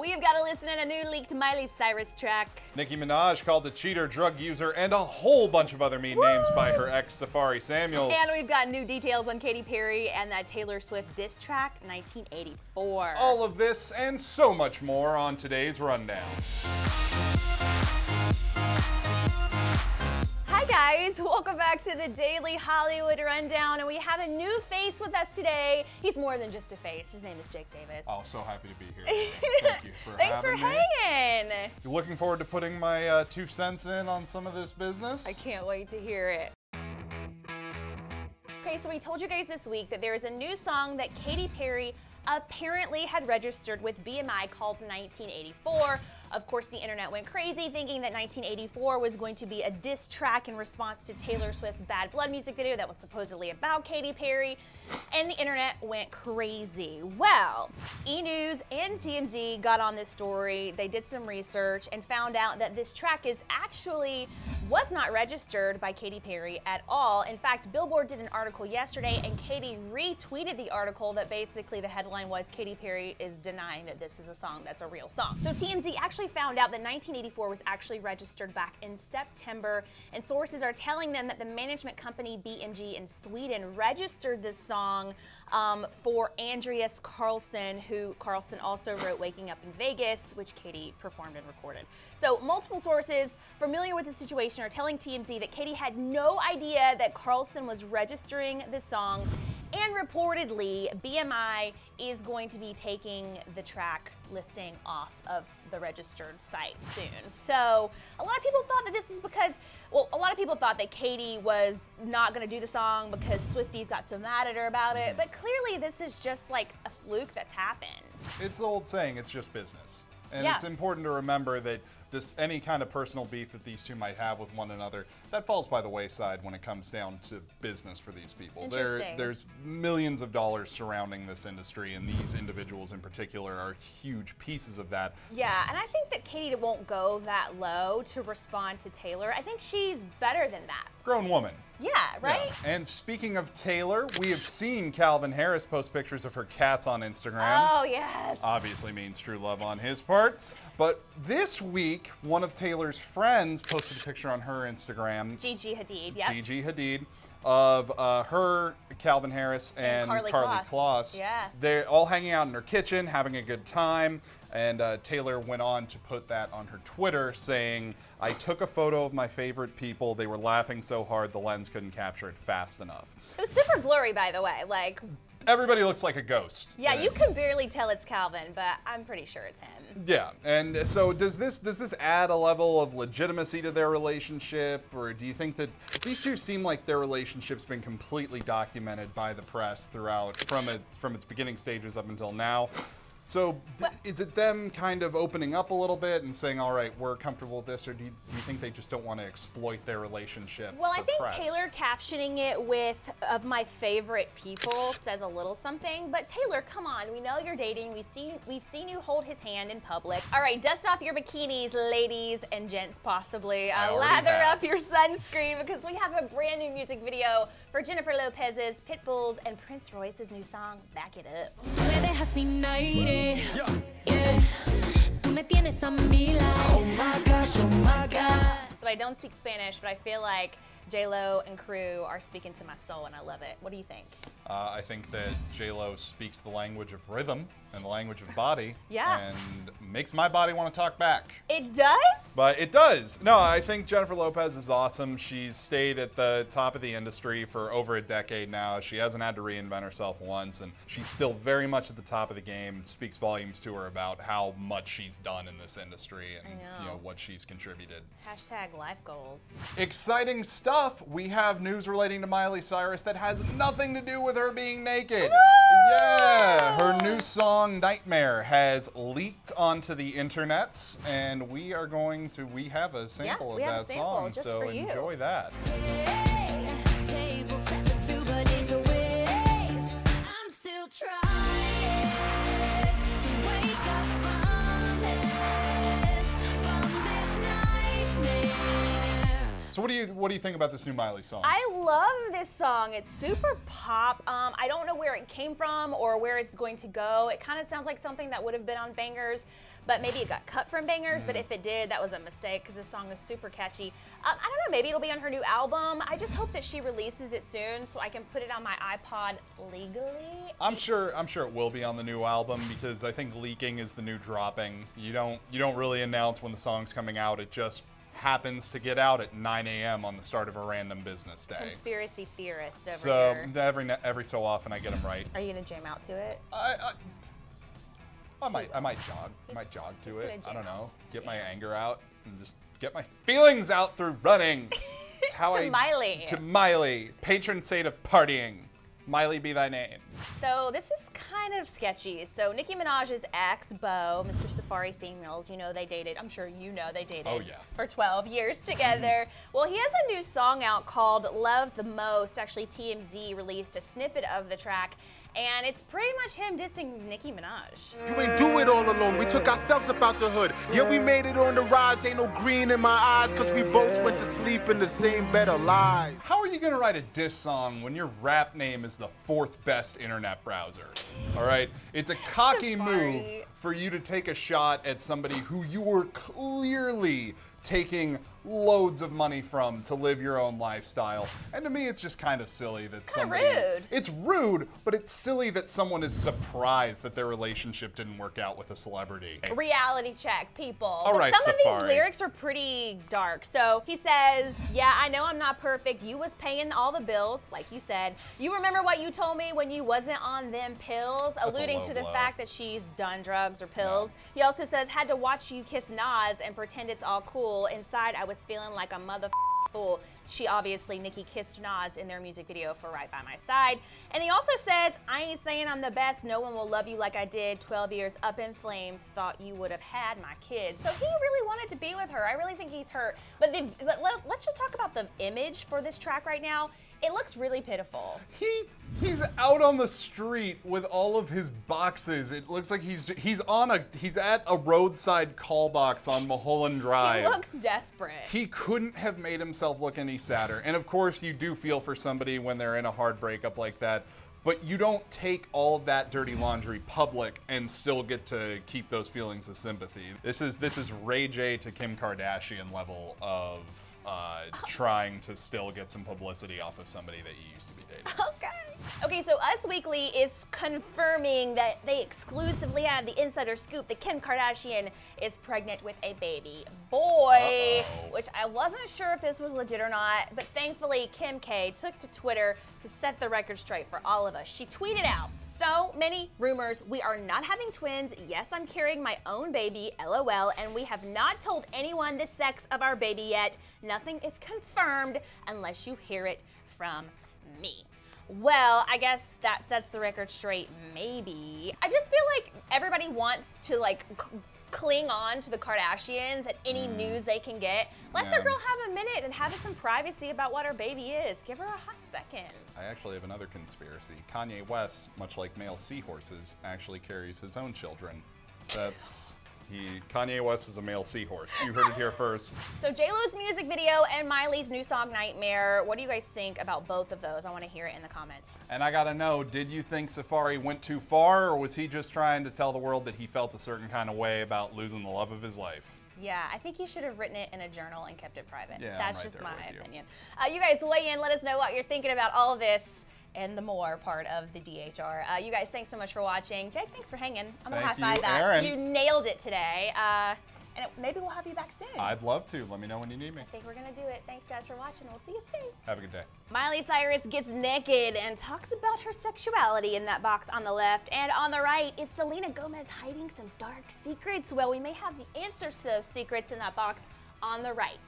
We've got to listen in a new leaked Miley Cyrus track. Nicki Minaj called the cheater, drug user, and a whole bunch of other mean names by her ex Safaree Samuels. And we've got new details on Katy Perry and that Taylor Swift diss track, 1984. All of this and so much more on today's Rundown. Hi guys, welcome back to the Daily Hollywood Rundown, and we have a new face with us today. He's more than just a face. His name is Jake Davis. Oh, so happy to be here. Thank you for Thanks for having me. hanging. You looking forward to putting my 2 cents in on some of this business? I can't wait to hear it. Okay, so we told you guys this week that there is a new song that Katy Perry apparently had registered with BMI called 1984. Of course, the internet went crazy thinking that 1984 was going to be a diss track in response to Taylor Swift's Bad Blood music video that was supposedly about Katy Perry, and the internet went crazy. Well, E! News and TMZ got on this story. They did some research and found out that this track was not registered by Katy Perry at all. In fact, Billboard did an article yesterday, and Katy retweeted the article that basically the headline was Katy Perry is denying that this is a song that's a real song. So TMZ actually found out that 1984 was actually registered back in September, and sources are telling them that the management company BMG in Sweden registered this song for Andreas Carlson, who Carlson also wrote Waking Up in Vegas, which Katy performed and recorded. So multiple sources familiar with the situation are telling TMZ that Katy had no idea that Carlson was registering this song, and reportedly BMI is going to be taking the track listing off of the registered site soon. So a lot of people thought that this is because, well, a lot of people thought that Katy was not going to do the song because Swifties got so mad at her about it, but clearly this is just like a fluke that's happened. It's the old saying, it's just business. And yeah. It's important to remember that just any kind of personal beef that these two might have with one another, that falls by the wayside when it comes down to business for these people. There's millions of dollars surrounding this industry, and these individuals in particular are huge pieces of that. Yeah, and I think that Katy won't go that low to respond to Taylor. I think she's better than that. Grown woman. Yeah, right? Yeah. And speaking of Taylor, we have seen Calvin Harris post pictures of her cats on Instagram. Oh, yes. Obviously means true love on his part. But this week, one of Taylor's friends posted a picture on her Instagram. Gigi Hadid, yep. Gigi Hadid, of her, Calvin Harris, and Karlie Kloss. Yeah. They're all hanging out in her kitchen, having a good time. And Taylor went on to put that on her Twitter, saying, "I took a photo of my favorite people. They were laughing so hard the lens couldn't capture it fast enough." It was super blurry, by the way. Like, everybody looks like a ghost. Yeah, you can barely tell it's Calvin, but I'm pretty sure it's him. Yeah, and so does this add a level of legitimacy to their relationship, or do you think that these two seem like their relationship's been completely documented by the press throughout, from its beginning stages up until now? So is it them kind of opening up a little bit and saying, all right, we're comfortable with this, or do you think they just don't want to exploit their relationship? Well, I think press? Taylor captioning it with "of my favorite people" says a little something, but Taylor, come on, we know you're dating. We've seen you hold his hand in public. All right, dust off your bikinis, ladies and gents, possibly. Lather up your sunscreen, because we have a brand new music video for Jennifer Lopez's, Pitbull's, and Prince Royce's new song, Back It Up. Yeah. Tú me tienes a mi lado. Oh my gosh, oh my God. So I don't speak Spanish, but I feel like J-Lo and crew are speaking to my soul, and I love it. What do you think? I think that J-Lo speaks the language of rhythm and the language of body. Yeah. And makes my body want to talk back. It does? But it does. No, I think Jennifer Lopez is awesome. She's stayed at the top of the industry for over a decade now. She hasn't had to reinvent herself once, and she's still very much at the top of the game. Speaks volumes to her about how much she's done in this industry and what she's contributed. Hashtag life goals. Exciting stuff. We have news relating to Miley Cyrus that has nothing to do with her being naked. Woo! Yeah, her new song Nightmare has leaked onto the internets, and we have a sample of that song, so enjoy that. Table set for two, but it's a waste. I'm still trying to wake up from this nightmare. So what do you think about this new Miley song? I love this song. It's super pop. I don't know where it came from or where it's going to go. It kind of sounds like something that would have been on Bangers, but maybe it got cut from Bangers. But if it did, that was a mistake because this song is super catchy. I don't know, maybe it'll be on her new album. I just hope that she releases it soon so I can put it on my iPod legally. I'm sure it will be on the new album because I think leaking is the new dropping. You don't really announce when the song's coming out. It just happens to get out at 9 a.m. on the start of a random business day. Conspiracy theorist over So here. every so often I get them right. Are you gonna jam out to it? I might jog. I might jog to it. I don't know. Get my Jam. anger out and just get my feelings out through running. It's how To Miley. To Miley, patron saint of partying. Miley be thy name. So this is kind of sketchy. So Nicki Minaj's ex, Beau, Mr. Safaree Singles, you know they dated. I'm sure you know they dated Oh, yeah. for 12 years together. Well, he has a new song out called Love the Most. Actually, TMZ released a snippet of the track, and it's pretty much him dissing Nicki Minaj. You ain't do it all alone. We took ourselves up out the hood. Yeah, we made it on the rise. Ain't no green in my eyes, cause we both went to sleep in the same bed alive. How are you gonna write a diss song when your rap name is the 4th best internet browser? All right, it's a cocky move Safaree. for you to take a shot at somebody who you were clearly taking loads of money from to live your own lifestyle. And to me, it's just kind of silly that kinda somebody... rude. It's rude, but it's silly that someone is surprised that their relationship didn't work out with a celebrity. Reality check, people. All But right, some of Safaree. these lyrics are pretty dark. So he says, yeah, I know I'm not perfect. You was paying all the bills, like you said. You remember what you told me when you wasn't on them pills, a alluding low to the blow. fact that she's done drugs or pills. He also says, had to watch you kiss Nas and pretend it's all cool. Inside, I was feeling like a mother fool. She obviously, Nicki kissed Nas in their music video for Right By My Side. And he also says, I ain't saying I'm the best. No one will love you like I did. 12 years up in flames. Thought you would have had my kids. So he really wanted to be with her. I really think he's hurt. But let's just talk about the image for this track right now. It looks really pitiful. He's out on the street with all of his boxes. It looks like he's at a roadside call box on Mulholland Drive. He looks desperate. He couldn't have made himself look any sadder. And of course, you do feel for somebody when they're in a hard breakup like that. But you don't take all of that dirty laundry public and still get to keep those feelings of sympathy. This is Ray J to Kim Kardashian level of trying to still get some publicity off of somebody that you used to be dating. Okay, so Us Weekly is confirming that they exclusively have the insider scoop that Kim Kardashian is pregnant with a baby boy, which I wasn't sure if this was legit or not, but thankfully Kim K took to Twitter to set the record straight for all of us. She tweeted out, so many rumors, we are not having twins, yes, I'm carrying my own baby, LOL, and we have not told anyone the sex of our baby yet. Nothing is confirmed unless you hear it from me. Well, I guess that sets the record straight, maybe. I just feel like everybody wants to cling on to the Kardashians at any news they can get. Let the girl have a minute and have some privacy about what her baby is. Give her a hot second. I actually have another conspiracy. Kanye West, much like male seahorses, actually carries his own children. Kanye West is a male seahorse. You heard it here first. So J-Lo's music video and Miley's new song, Nightmare. What do you guys think about both of those? I want to hear it in the comments. And I gotta know, did you think Safaree went too far, or was he just trying to tell the world that he felt a certain kind of way about losing the love of his life? Yeah, I think you should have written it in a journal and kept it private. Yeah, That's I'm right just there my with you. opinion. You guys weigh in. Let us know what you're thinking about all of this and the more part of the DHR. You guys, thanks so much for watching. Jake, thanks for hanging. I'm going to Thank high-five you, that. Aaron. You nailed it today. And maybe we'll have you back soon. I'd love to. Let me know when you need me. I think we're going to do it. Thanks, guys, for watching. We'll see you soon. Have a good day. Miley Cyrus gets naked and talks about her sexuality in that box on the left. And on the right, is Selena Gomez hiding some dark secrets? Well, we may have the answers to those secrets in that box on the right.